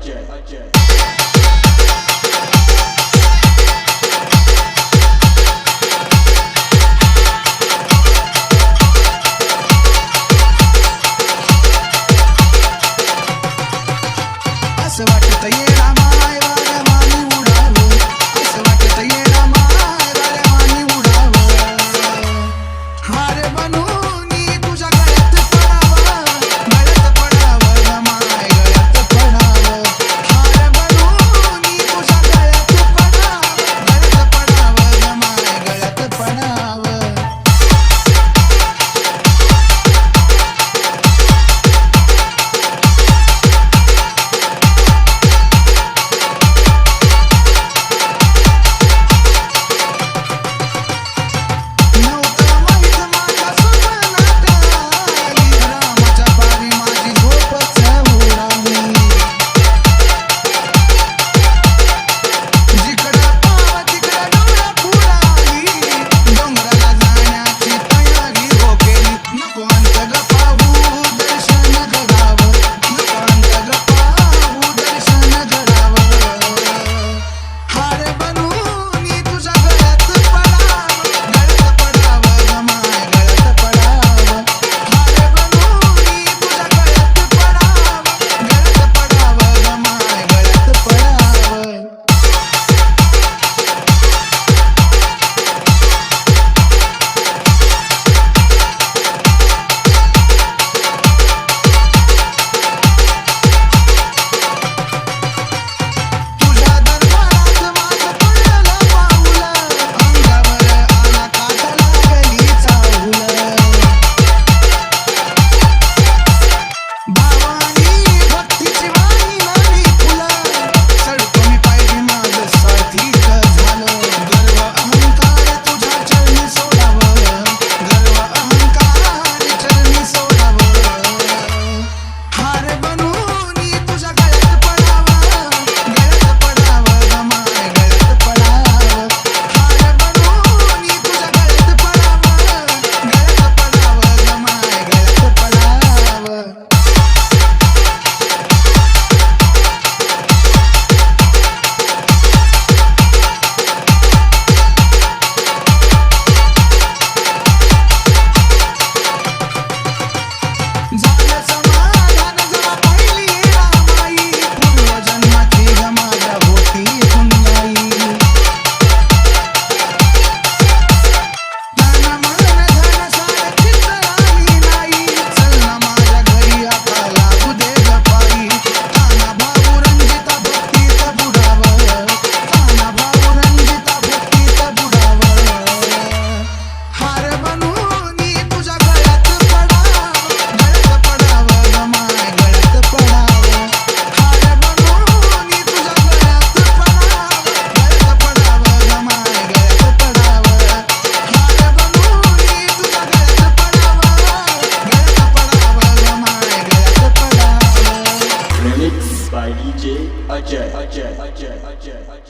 असं वाटत येणा माय वाऱ्या मानी उडावं, असं वाटत येणा माय वाऱ्या मानी उडावं. हार बनूनी तुझ्या गळ्यात पडावं, गळ्यात पडावं ग माय गळ्यात पडावं. हार बनूनी तुझ्या गळ्यात पडावं, गळ्यात पडावं ग माय गळ्यात पडावं. by DJ Ajay.